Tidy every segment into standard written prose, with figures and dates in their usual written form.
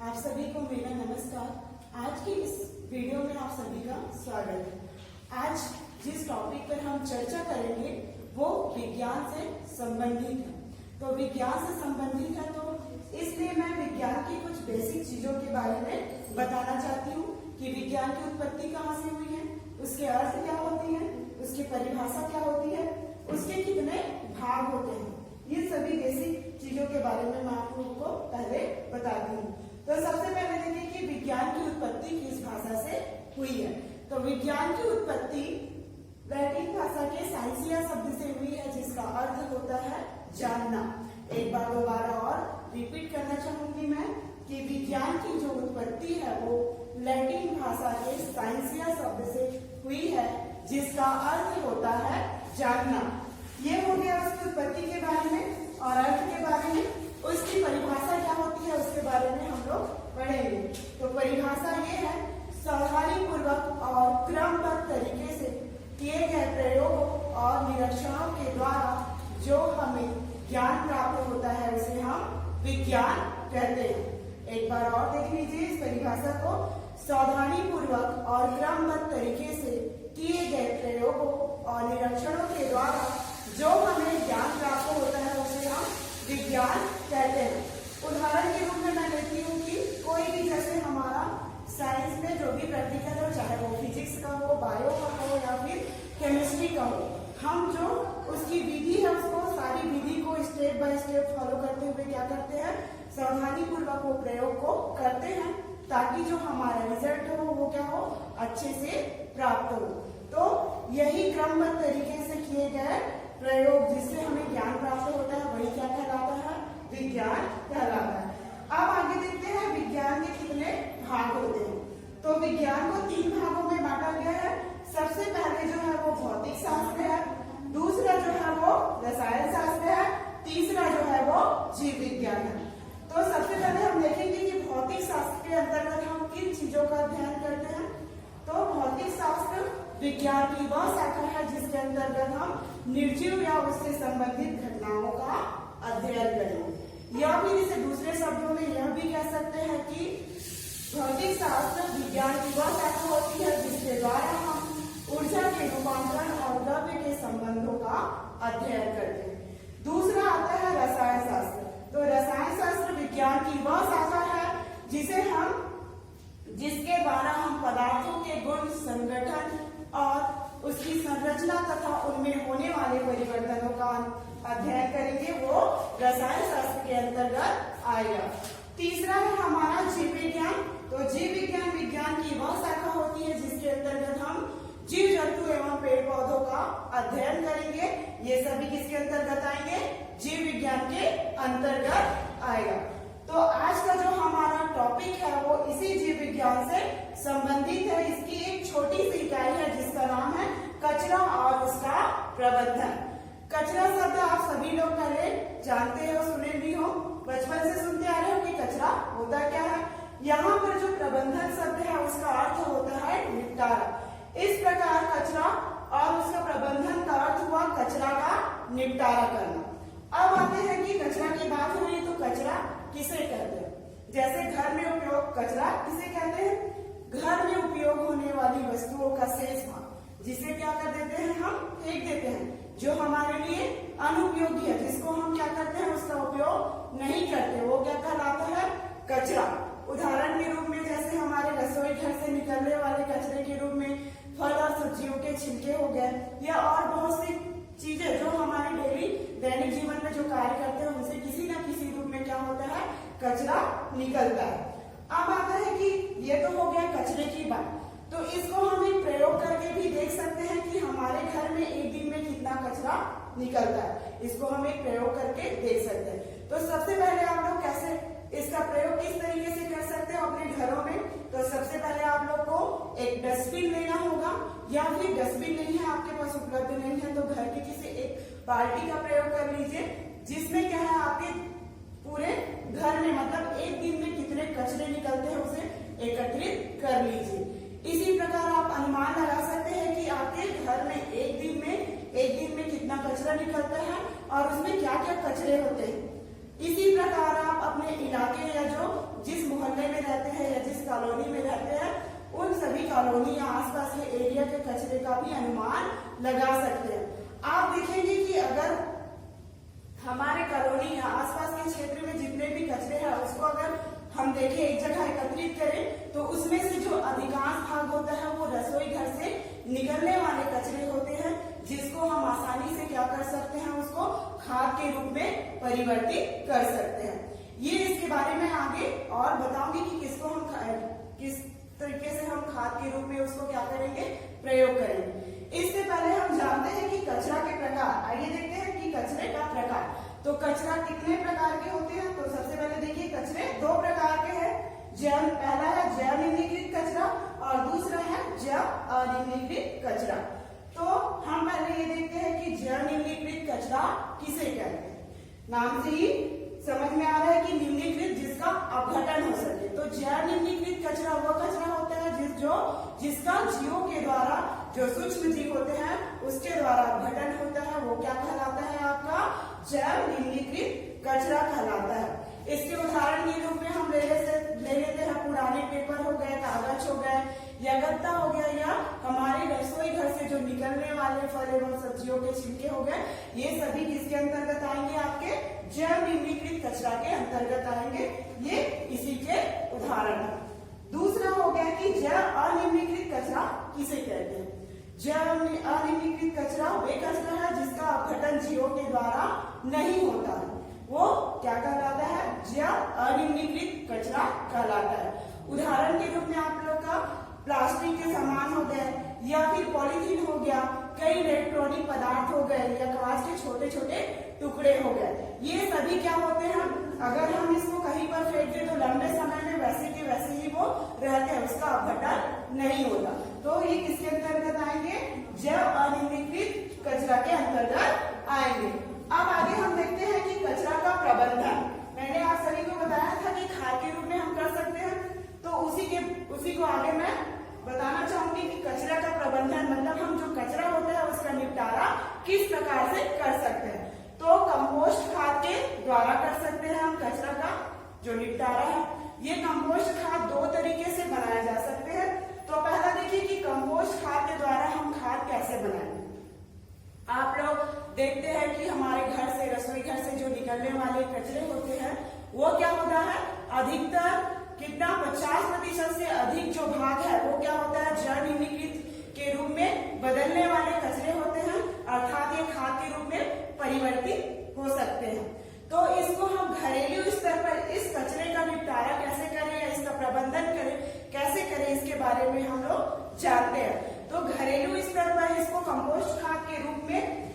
आप सभी को मेरा नमस्कार। आज की इस वीडियो में आप सभी का स्वागत है। आज जिस टॉपिक पर हम चर्चा करेंगे वो विज्ञान से संबंधित है। तो विज्ञान से संबंधित है तो इसलिए मैं विज्ञान की कुछ बेसिक चीजों के बारे में बताना चाहती हूँ कि विज्ञान की उत्पत्ति कहाँ से हुई है, उसके अर्थ क्या होती है, उसकी परिभाषा क्या होती है, उसके कितने भाग होते हैं। ये सभी बेसिक चीजों के बारे में मैं आप लोगों को पहले बताती हूँ। तो सबसे पहले देखिए कि विज्ञान की उत्पत्ति किस भाषा से हुई है। तो विज्ञान की उत्पत्ति लैटिन भाषा के साइंसिया शब्द से हुई है, जिसका अर्थ होता है जानना। एक बार दोबारा और रिपीट करना चाहूंगी मैं कि विज्ञान की जो उत्पत्ति है वो लैटिन भाषा के साइंसिया शब्द से हुई है, जिसका अर्थ होता है जानना। ये हो गया उसकी उत्पत्ति के बारे में, और अर्थ के बारे में। उसकी परिभाषा क्या होती है उसके बारे में हम लोग पढ़ेंगे। तो परिभाषा ये है, सावधानी पूर्वक और क्रमबद्ध तरीके से किए गए प्रयोगों और निरीक्षणों के द्वारा जो हमें ज्ञान प्राप्त होता है उसे हम विज्ञान कहते हैं। एक बार और देख लीजिए इस परिभाषा को। सावधानी पूर्वक और क्रमबद्ध तरीके से किए गए प्रयोगों और निरीक्षणों के द्वारा जो हमें ज्ञान प्राप्त होता है उसे हम विज्ञान कहते हैं। उदाहरण के रूप में मैं लेती हूँ कि कोई भी जैसे हमारा साइंस में जो भी प्रैक्टिकल हो, चाहे वो फिजिक्स का हो, बायो का हो या फिर केमिस्ट्री का हो, हम जो उसकी विधि है उसको सारी विधि को स्टेप बाय स्टेप फॉलो करते हुए क्या करते हैं, सावधानी पूर्वक वो प्रयोग को करते हैं ताकि जो हमारा रिजल्ट हो वो क्या हो, अच्छे से प्राप्त हो। तो यही क्रमबद्ध तरीके से किए गए प्रयोग जिससे हमें ज्ञान प्राप्त होता है वही क्या कहलाता है, विज्ञान कहलाता है। अब आगे देखते हैं विज्ञान के कितने भाग होते हैं। तो विज्ञान को 3 भागों में बांटा गया है। सबसे पहले जो है वो भौतिक शास्त्र है, दूसरा जो है वो रसायन शास्त्र है, तीसरा जो है वो जीव विज्ञान है। तो सबसे पहले हम देखेंगे कि भौतिक शास्त्र के अंतर्गत हम किन चीजों का अध्ययन करते हैं। तो भौतिक शास्त्र विज्ञान की वह शाखा है जिसके अंतर्गत हम निर्जीव या उससे संबंधित घटनाओं का अध्ययन करेंगे। या फिर इसे दूसरे शब्दों में यह भी कह सकते हैं कि भौतिक शास्त्र विज्ञान की वह शाखा होती है जिसके द्वारा हम ऊर्जा के रूपांतरण और द्रव्य के संबंधों का अध्ययन करते हैं। दूसरा आता है रसायन शास्त्र। तो रसायन शास्त्र विज्ञान की वह शाखा है जिसके द्वारा हम पदार्थों के गुण, संगठन और उसकी संरचना तथा उनमें होने वाले परिवर्तनों का अध्ययन करेंगे, वो रसायन शास्त्र के अंतर्गत आएगा। तीसरा है हमारा जीव विज्ञान। तो जीव विज्ञान विज्ञान की वह शाखा होती है जिसके अंतर्गत हम जीव जंतु एवं पेड़ पौधों का अध्ययन करेंगे। ये सभी किसके अंतर्गत आएंगे, जीव विज्ञान के अंतर्गत आएगा। तो आज का जो हमारा टॉपिक है वो इसी जीव विज्ञान से संबंधित है। इसकी एक छोटी सी इकाई है जिसका नाम है कचरा और उसका प्रबंधन। कचरा शब्द आप सभी लोग पहले जानते हो, सुने भी हो, बचपन से सुनते आ रहे हो कि कचरा होता क्या है। यहाँ पर जो प्रबंधन शब्द है उसका अर्थ होता है निपटारा। इस प्रकार कचरा और उसका प्रबंधन का अर्थ हुआ कचरा का निपटारा करना। अब आते हैं कि कचरा की बात हो रही तो कचरा किसे कहते हैं। जैसे घर में उपयोग, कचरा किसे कहते हैं, घर में उपयोग होने वाली वस्तुओं का शेष भाग जिसे क्या कर देते हैं, हम फेंक देते हैं। जो हमारे लिए अनुपयोगी है, जिसको हम क्या करते हैं, उसका उपयोग नहीं करते, वो क्या कहलाता है, कचरा। उदाहरण के रूप में जैसे हमारे रसोई घर से निकलने वाले कचरे के रूप में फल और सब्जियों के छिलके हो गए, या और बहुत सी चीजें जो हमारे डेली दैनिक जीवन में जो कार्य करते हैं उनसे किसी न किसी रूप में क्या होता है, कचरा निकलता है। अब आता है कि ये तो हो गया कचरे की बात। तो इसको हम एक प्रयोग करके भी देख सकते हैं कि हमारे घर में एक दिन में कितना कचरा निकलता है। इसको हम एक प्रयोग करके देख सकते हैं। तो सबसे पहले आप लोग कैसे इसका प्रयोग किस तरीके से कर सकते हो अपने घरों में। तो सबसे पहले आप लोग को एक डस्टबिन लेना होगा, या फिर डस्टबिन नहीं है आपके पास, उपलब्ध नहीं है, तो घर की किसी एक बाल्टी का प्रयोग कर लीजिए जिसमें क्या है आपके पूरे घर में मतलब एक दिन में कितने कचरे निकलते हैं उसे एकत्रित कर लीजिए। इसी प्रकार आप अनुमान लगा सकते हैं कि आपके घर में एक दिन में कितना कचरा निकलता है और उसमें क्या क्या कचरे होते हैं। इसी प्रकार आप अपने इलाके या जो जिस मोहल्ले में कॉलोनी में रहते हैं उन सभी कॉलोनी या आसपास के एरिया के कचरे का भी अनुमान लगा सकते हैं। आप देखेंगे कि अगर हमारे कॉलोनी या आसपास के क्षेत्र में जितने भी कचरे हैं उसको अगर हम देखें एक जगह एकत्रित करें तो उसमें से जो अधिकांश भाग होता है वो रसोई घर से निकलने वाले कचरे होते हैं, जिसको हम आसानी से क्या कर सकते हैं, उसको खाद के रूप में परिवर्तित कर सकते हैं। ये इसके बारे में आगे और बताऊंगी कि किसको हम किस तरीके से हम खाद के रूप में उसको क्या करेंगे, प्रयोग करेंगे। इससे पहले हम जानते हैं कि कचरा के प्रकार। आइए देखते हैं कि कचरे का प्रकार। तो कचरा कितने प्रकार के होते हैं? तो सबसे पहले देखिए कचरे दो प्रकार के हैं। पहला है जैव निम्नीकृत कचरा और दूसरा है जैव अनिम्नीकृत कचरा। तो हम पहले ये देखते हैं कि जैव निम्नीकृत कचरा किसे कहते हैं। नाम से ही समझ में आ रहा है कि निम्नीकृत जिसका अपघटन हो सके। तो जैव निम्नीकृत कचरा वो कचरा होता है जिसका जीवों के द्वारा, जो सूक्ष्म जीव होते हैं उसके द्वारा अपघटन होता है, वो क्या कहलाता है, आपका जैव निम्नीकृत कचरा कहलाता है। इसके उदाहरण के रूप में हम ले लेते हैं पुराने पेपर हो गए, कागज हो गए या गत्ता हो गया, या हमारे रसोई घर से जो निकलने वाले फल एवं सब्जियों के छिलके हो गए। ये सभी किसके अंतर्गत आएंगे, आपके जैव निम्नीकृत कचरा के अंतर्गत आएंगे। ये इसी के उदाहरण है। दूसरा हो गया कि जैव अनिम्नीकृत कचरा किसे कहते हैं। जैव अनिम्नीकृत कचरा वे कचरा है जिसका अपघटन जीवों के द्वारा नहीं होता है, वो क्या कहलाता है, जैव अनिम्नीकृत कचरा कहलाता है। उदाहरण के रूप में आप लोग का प्लास्टिक के सामान हो गए या फिर पॉलीथीन हो गया, कई इलेक्ट्रॉनिक पदार्थ हो गए या कांच के छोटे छोटे टुकड़े हो गए। ये सभी क्या होते हैं, अगर हम इसको कहीं पर फेंक दें तो लंबे समय में वैसे के वैसे ही वो रहते हैं, उसका अपघटन नहीं होता। तो ये किसके अंतर्गत आएंगे, जैव अनिम्नीकृत कचरा के अंतर्गत आएंगे। अब आगे हम देखते हैं कि कचरा का प्रबंधन। मैंने आप सभी को बताया था कि खाद के रूप में हम कर सकते हैं, तो उसी को आगे मैं बताना चाहूंगी कि कचरा का प्रबंधन मतलब हम जो कचरा होता है उसका निपटारा किस प्रकार से कर सकते हैं। तो कंपोस्ट खाद के द्वारा कर सकते हैं हम कचरा का जो निपटारा है। ये कंपोस्ट खाद दो तरीके से बनाया जा सकते हैं। तो पहला देखिए कि कंपोस्ट खाद के द्वारा हम खाद कैसे बनाएंगे। आप लोग देखते हैं कि हमारे घर से, रसोई घर से जो निकलने वाले कचरे होते हैं वो क्या होता है, अधिकतर कितना 50% से अधिक जो भाग है वो क्या होता है, जैव निम्नीकृत के रूप में बदलने वाले कचरे होते हैं, अर्थात ये खाद के रूप में परिवर्तित हो सकते हैं। तो इसको हम घरेलू स्तर पर इस कचरे का निपटारा कैसे करें या इसका प्रबंधन कैसे करें, इसके बारे में हम लोग जानते हैं। तो घरेलू स्तर पर इसको कंपोस्ट खाद के रूप में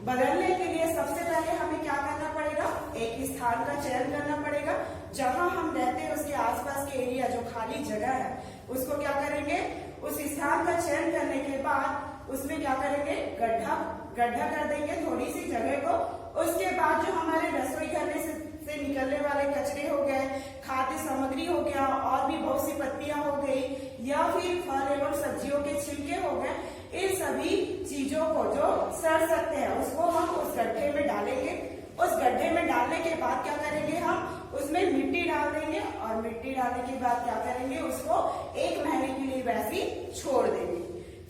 बदलने के लिए सबसे पहले हमें क्या करना पड़ेगा, एक स्थान का चयन करना पड़ेगा। जहां हम रहते हैं उसके आसपास के एरिया, जो खाली जगह है, उसको क्या करेंगे, उस स्थान का चयन करने के बाद उसमें क्या करेंगे, गड्ढा कर देंगे थोड़ी सी जगह को। उसके बाद जो हमारे रसोई घर से निकलने वाले कचरे हो गए, खाद्य सामग्री हो गया, और भी बहुत सी पत्तियां हो गई या फिर फल एवं सब्जियों के छिलके हो गए, इन सभी चीजों को जो सड़ सकते हैं उसको हम उस गड्ढे में डालेंगे। उस गड्ढे में डालने के बाद क्या करेंगे, हम उसमें मिट्टी डाल देंगे और मिट्टी डालने के बाद क्या करेंगे, उसको 1 महीने के लिए वैसे ही छोड़ देंगे।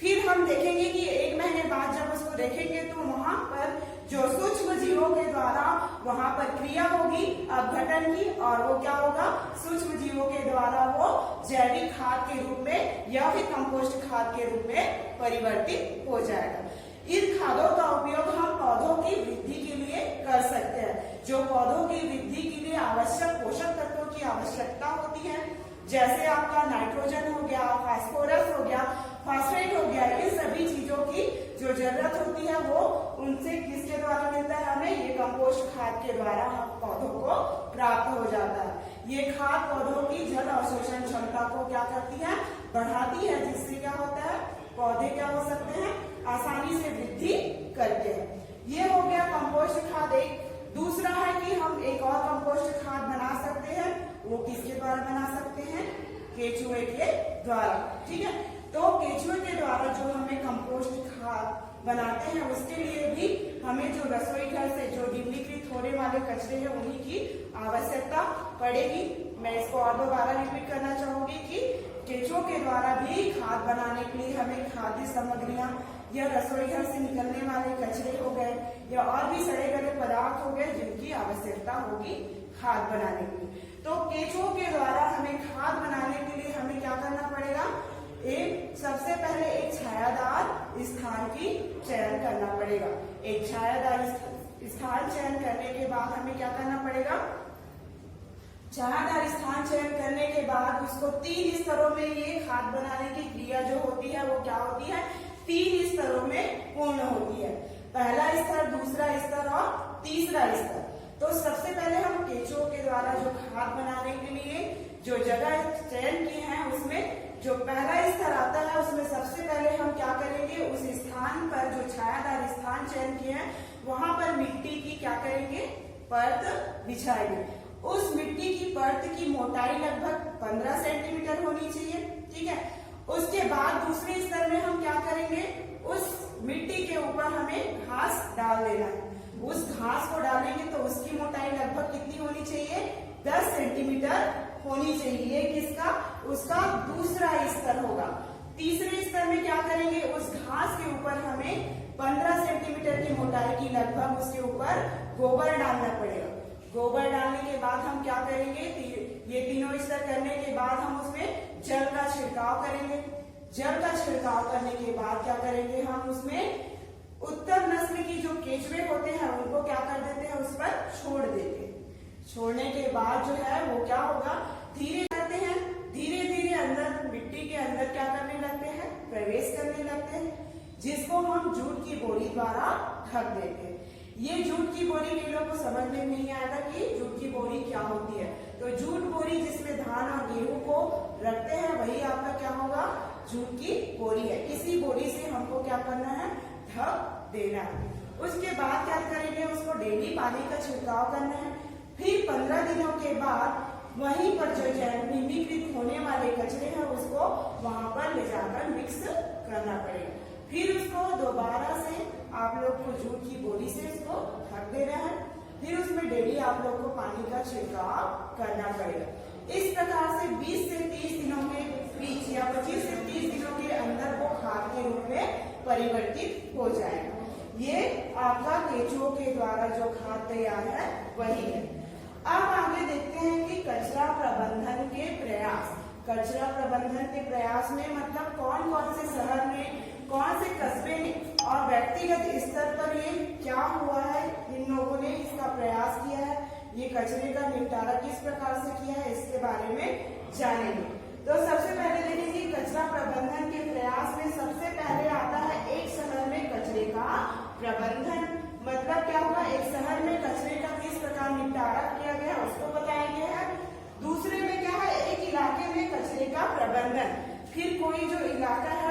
फिर हम देखेंगे कि 1 महीने बाद जब उसको देखेंगे तो वहां पर जो सूक्ष्म जीवों के द्वारा वहां पर क्रिया होगी अपघटन की, और वो क्या होगा, सूक्ष्म जीवों के द्वारा वो जैविक खाद के रूप में या फिर कंपोस्ट खाद के रूप में परिवर्तित हो जाएगा। इन खादों का उपयोग हम पौधों की वृद्धि के लिए कर सकते हैं। जो पौधों की वृद्धि के लिए आवश्यक पोषक तत्वों की आवश्यकता होती है, जैसे आपका नाइट्रोजन हो गया, फास्फोरस हो गया, फास्फेट हो गया, इन सभी चीजों की जो जरूरत होती है वो उनसे किसके द्वारा मिलता है, हमें ये कंपोस्ट खाद के द्वारा हम पौधों को प्राप्त हो जाता है। ये खाद पौधों की जल अवशोषण क्षमता को क्या करती है, बढ़ाती है, जिससे क्या होता है, पौधे क्या हो सकते हैं, आसानी से वृद्धि करते हैं। ये हो गया कंपोस्ट खाद एक। दूसरा है कि हम एक और कंपोस्ट खाद बना सकते हैं, वो किसके द्वारा बना सकते हैं, केचुए के द्वारा। ठीक है, तो केचुए के द्वारा जो हमें कंपोस्ट खाद बनाते हैं उसके लिए भी हमें जो रसोई घर से जो निम्नीकृत होने वाले कचरे हैं उन्हीं की आवश्यकता पड़ेगी। मैं इसको और दोबारा रिपीट करना चाहूंगी कि केंचुओं के द्वारा भी खाद बनाने के लिए हमें खाद्य सामग्रियां या रसोई घर से निकलने वाले कचरे हो गए या और भी सड़े गले पदार्थ हो गए जिनकी आवश्यकता होगी खाद बनाने के लिए। तो केंचुओं के द्वारा हमें खाद बनाने के लिए हमें क्या करना पड़ेगा, सबसे पहले एक छायादार स्थान की चयन करना पड़ेगा। एक छायादार स्थान चयन करने के बाद हमें क्या करना पड़ेगा, छायादार स्थान चयन करने के बाद उसको 3 स्तरों में ये खाद बनाने की क्रिया जो होती है वो क्या होती है, 3 स्तरों में पूर्ण होती है। पहला स्तर, दूसरा स्तर और तीसरा स्तर। तो सबसे पहले हम केंचुओं के द्वारा जो खाद बनाने के लिए जो जगह चयन की है उसमें जो पहला स्तर आता है उसमें सबसे पहले हम क्या करेंगे, उस स्थान पर जो छायादार स्थान चयन किए हैं वहां पर मिट्टी की क्या करेंगे, परत बिछाएंगे। उस मिट्टी की परत की मोटाई लगभग 15 सेंटीमीटर होनी चाहिए, ठीक है। उसके बाद दूसरे स्तर में हम क्या करेंगे, उस मिट्टी के ऊपर हमें घास डाल देना है। उस घास को डालेंगे तो उसकी मोटाई लगभग कितनी होनी चाहिए, 10 सेंटीमीटर होनी चाहिए। किसका, उसका दूसरा स्तर होगा। तीसरे स्तर में क्या करेंगे, उस घास के ऊपर हमें 15 सेंटीमीटर की मोटाई की लगभग उसके ऊपर गोबर डालना पड़ेगा। गोबर डालने के बाद हम क्या करेंगे, ये तीनों स्तर करने के बाद हम उसमें जल का छिड़काव करेंगे। जल का छिड़काव करने के बाद क्या करेंगे, हम उसमें उत्तम नस्ल की जो केंचुए होते हैं उनको क्या कर देते हैं, उस पर छोड़ देते हैं। छोड़ने के बाद जो है वो क्या होगा, धीरे करते हैं, धीरे धीरे अंदर मिट्टी के अंदर क्या करने लगते हैं, प्रवेश करने लगते हैं, जिसको हम जूट की बोरी द्वारा ढक देते हैं। ये जूट की बोरी कई लोगों को समझ में नहीं आएगा कि जूट की बोरी क्या होती है। तो जूट बोरी जिसमें धान और गेहूं को रखते हैं वही आपका क्या होगा, जूट की बोरी है। इसी बोरी से हमको क्या करना है, ढक देना है। उसके बाद क्या करेंगे, उसको डेली पानी का छिड़काव करना है। फिर 15 दिनों के बाद वहीं पर जो जैविकीकृत होने वाले कचरे हैं उसको वहां पर ले जाकर मिक्स करना पड़ेगा। फिर उसको दोबारा से आप लोग को जूट की बोरी से उसको ढक देना है। फिर उसमें डेली आप लोग को पानी का छिड़काव करना पड़ेगा। इस प्रकार से 20 से 30 दिनों के बीच या 25 से 30 दिनों के अंदर वो खाद के रूप में परिवर्तित हो जाएगा। ये आपका केंचुओं के द्वारा जो खाद तैयार है वही है। अब आगे देखते हैं कि कचरा प्रबंधन के प्रयास। कचरा प्रबंधन के प्रयास में मतलब कौन कौन से शहर में, कौन से कस्बे में और व्यक्तिगत स्तर पर ये क्या हुआ है, इन लोगों ने इसका प्रयास किया है, ये कचरे का निपटारा किस प्रकार से किया है, इसके बारे में जानेंगे। तो सबसे पहले देखेंगे कचरा प्रबंधन के प्रयास में सबसे पहले आता है एक शहर में कचरे का प्रबंधन। मतलब क्या होगा, एक शहर में कचरे का किस प्रकार निपटारा किया गया उसको बताएंगे है। दूसरे में क्या है, एक इलाके में कचरे का प्रबंधन। फिर कोई जो इलाका है